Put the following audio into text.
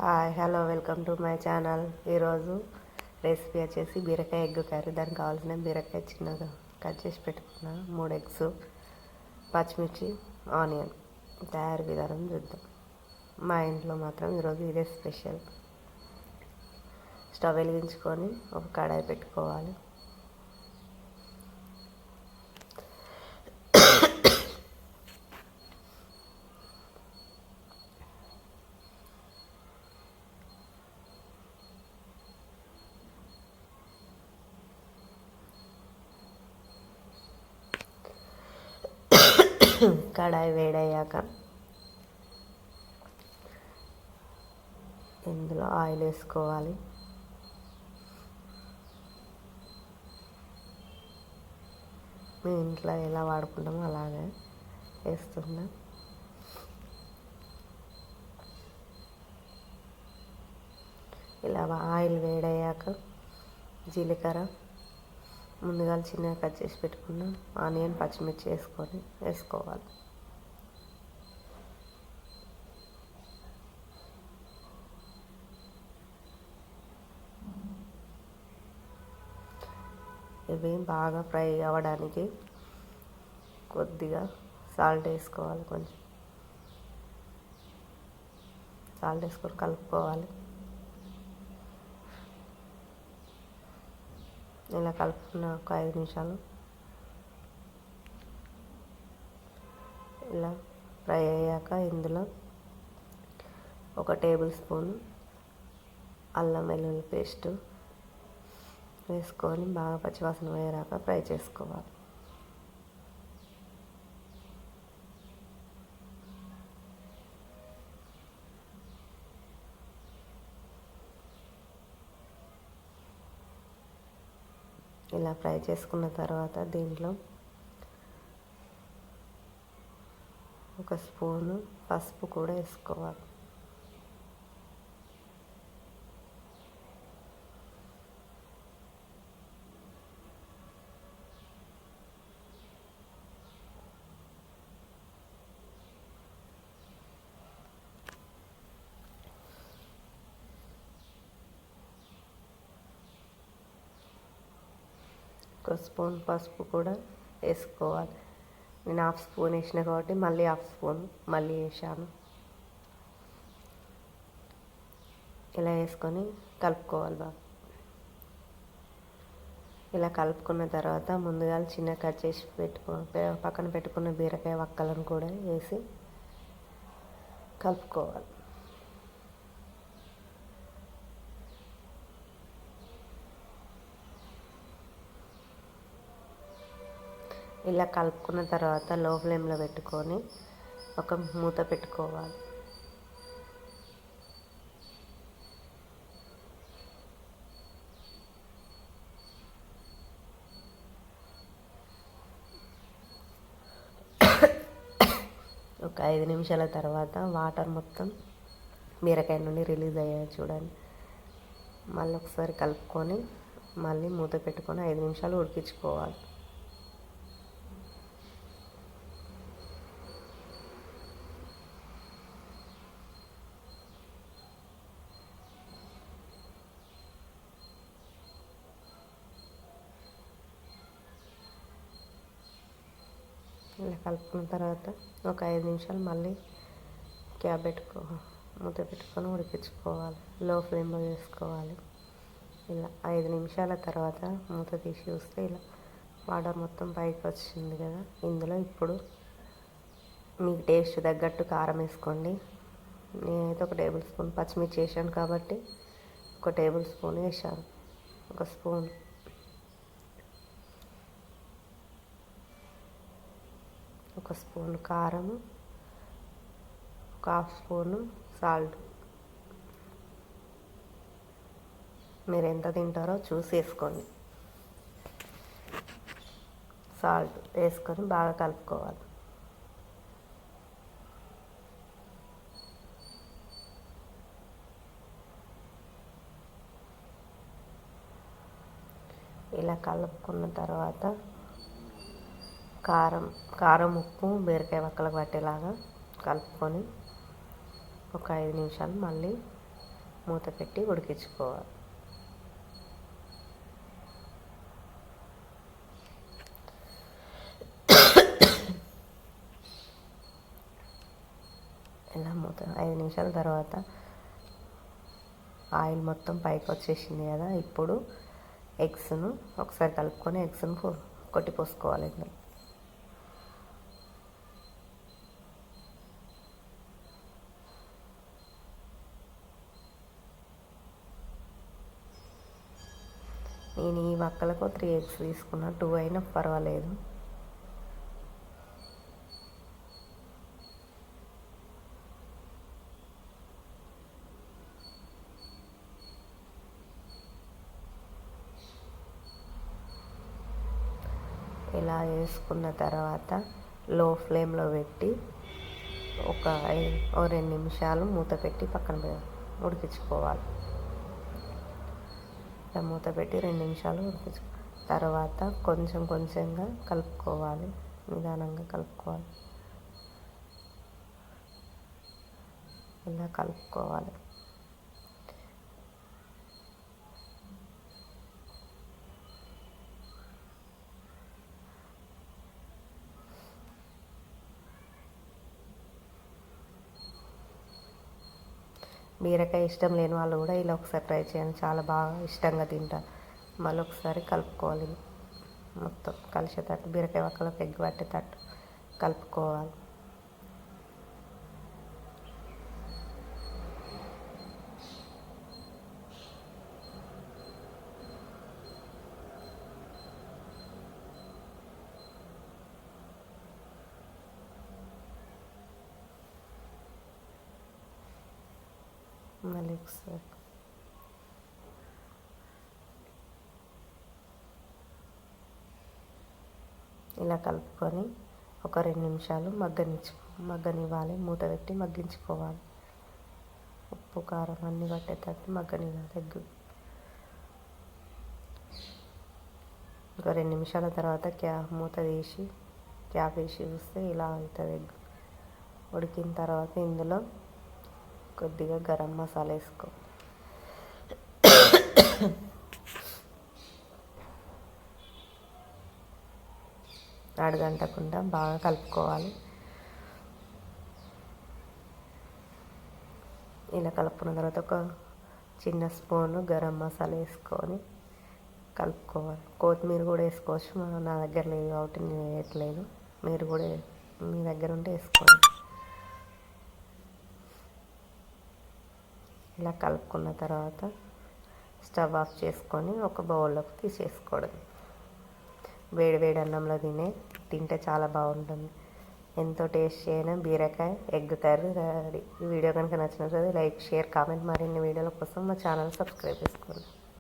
Hi hello welcome to my channel. ఈరోజు recipe వచ్చేసి బీరకాయ ఎగ్ కర్రీ. దానికి కావాల్సిన బీరకాయ చిన్నగా కట్ చేసి పెట్టుకున్న 3 ఎగ్స్, పచ్చిమిర్చి, ఆనియన్. తయారీ విధానం చూద్దాం. మా ఇంట్లో మాత్రం ఈరోజు ఇదే స్పెషల్. స్టవ్ వెలిగించుకొని ఒక కడాయి పెట్టుకోవాలి. కడాయి వేడయ్యాక ఇందులో ఆయిల్ వేసుకోవాలి. మీ ఇంట్లో ఎలా వాడుకుంటామో అలాగే వేస్తున్నా. ఇలా ఆయిల్ వేడయ్యాక జీలకర్ర, ముందుగా చిన్నగా కట్ చేసి పెట్టుకున్న ఆనియన్, పచ్చిమిర్చి వేసుకోవాలి. ఇవి బాగా ఫ్రై అవ్వడానికి కొద్దిగా సాల్ట్ వేసుకోవాలి. కొంచెం సాల్ట్ వేసుకొని కలుపుకోవాలి. ఇలా కలుపుకున్న ఒక 5 నిమిషాలు ఇలా ఫ్రై అయ్యాక ఇందులో 1 టేబుల్ స్పూన్ అల్లం వెల్లుల్లి పేస్ట్ వేసుకొని బాగా పచ్చివాసన పోయేదాకా ఫ్రై చేసుకోవాలి. ఇలా ఫ్రై చేసుకున్న తర్వాత దీంట్లో 1 స్పూను పసుపు కూడా వేసుకోవాలి. ఒక స్పూన్ పసుపు కూడా వేసుకోవాలి. నేను 1/2 స్పూన్ వేసిన కాబట్టి మళ్ళీ 1/2 స్పూన్ మళ్ళీ వేసాను. ఇలా వేసుకొని కలుపుకోవాలి బాగా. ఇలా కలుపుకున్న తర్వాత ముందుగా చిన్న కట్ చేసి పక్కన పెట్టుకున్న బీరకాయ వక్కలను కూడా వేసి కలుపుకోవాలి. ఇలా కలుపుకున్న తర్వాత లో ఫ్లేమ్లో పెట్టుకొని ఒక మూత పెట్టుకోవాలి. ఒక 5 నిమిషాల తర్వాత వాటర్ మొత్తం బీరకాయ నుండి రిలీజ్ అయ్యాయి చూడండి. మళ్ళీ ఒకసారి కలుపుకొని మళ్ళీ మూత పెట్టుకొని 5 నిమిషాలు ఉడికించుకోవాలి. ఇలా కలుపుకున్న తర్వాత ఒక 5 నిమిషాలు మళ్ళీ మూత పెట్టుకొని ఉడికించుకోవాలి. లో ఫ్లేమ్లో వేసుకోవాలి. ఇలా 5 నిమిషాల తర్వాత మూత తీసి చూస్తే ఇలా వాటర్ మొత్తం పైకి వచ్చింది కదా. ఇందులో ఇప్పుడు మీకు టేస్ట్ తగ్గట్టు కారం వేసుకోండి. నేనైతే 1 టేబుల్ స్పూన్ పచ్చిమిర్చి వేసాను కాబట్టి 1 టేబుల్ స్పూన్ వేసాను. 1 స్పూన్ కారము, 1/2 స్పూను సాల్ట్. మీరు ఎంత తింటారో చూసి వేసుకోండి. సాల్ట్ వేసుకొని బాగా కలుపుకోవాలి. ఇలా కలుపుకున్న తర్వాత కారం, ఉప్పు బీరకాయ వక్కలకు పట్టేలాగా కలుపుకొని ఒక 5 నిమిషాలు మళ్ళీ మూత పెట్టి ఉడికించుకోవాలి. ఇలా మూత 5 నిమిషాల తర్వాత ఆయిల్ మొత్తం పైకి వచ్చేసింది కదా. ఇప్పుడు ఎగ్స్ను ఒకసారి కలుపుకొని ఎగ్స్ను కొట్టి పోసుకోవాలి ఇందులో. నేను ఈ వక్కలకు 3 ఎగ్స్ తీసుకున్నా, 2 అయినా పర్వాలేదు. ఇలా వేసుకున్న తర్వాత లో ఫ్లేమ్లో పెట్టి ఒక 2 నిమిషాలు మూత పెట్టి పక్కన ఉడికించుకోవాలి. ఇలా మూత పెట్టి 2 నిమిషాలు తర్వాత కొంచెం కొంచెంగా కలుపుకోవాలి, నిదానంగా కలుపుకోవాలి. ఇలా కలుపుకోవాలి. బీరకాయ ఇష్టం లేని వాళ్ళు కూడా ఇలా ఒకసారి ట్రై చేయండి, చాలా బాగా ఇష్టంగా తింటారు. మళ్ళీ ఒకసారి కలుపుకోవాలి, మొత్తం కలిసేటట్టు బీరకాయ వక్కలకు ఎగ్ పట్టేటట్టు కలుపుకోవాలి. మళ్ళీ ఒకసారి ఇలా కలుపుకొని ఒక 2 నిమిషాలు మగ్గనివ్వాలి. మూత పెట్టి మగ్గించుకోవాలి. ఉప్పు కారం అన్నీ పట్టేటట్టు మగ్గనివ్వాలి ఎగ్. ఒక 2 నిమిషాల తర్వాత మూత తీసి క్యాప్ వేసి చూస్తే ఇలా అవుతుంది ఎగ్. ఉడికిన తర్వాత ఇందులో కొద్దిగా గరం మసాలా వేసుకో. అడుగంటకుండా బాగా కలుపుకోవాలి. ఇలా కలుపుకున్న తర్వాత ఒక చిన్న స్పూను గరం మసాలా వేసుకొని కలుపుకోవాలి. కొత్తిమీర కూడా వేసుకోవచ్చు, నా దగ్గర లేదు కాబట్టి నేను వేయట్లేదు. మీరు కూడా మీ దగ్గర ఉంటే వేసుకోండి. ఇలా కలుపుకున్న తర్వాత స్టవ్ ఆఫ్ చేసుకొని ఒక బౌల్లోకి తీసేసుకోవడం. వేడి వేడి అన్నంలో తింటే చాలా బాగుంటుంది. ఎంతో టేస్టీ అయిన బీరకాయ ఎగ్ కర్రీ రెడీ. ఈ వీడియో కనుక నచ్చినట్లయితే లైక్, షేర్, కామెంట్. మరిన్ని వీడియోల కోసం మా ఛానల్ సబ్స్క్రైబ్ చేసుకోండి.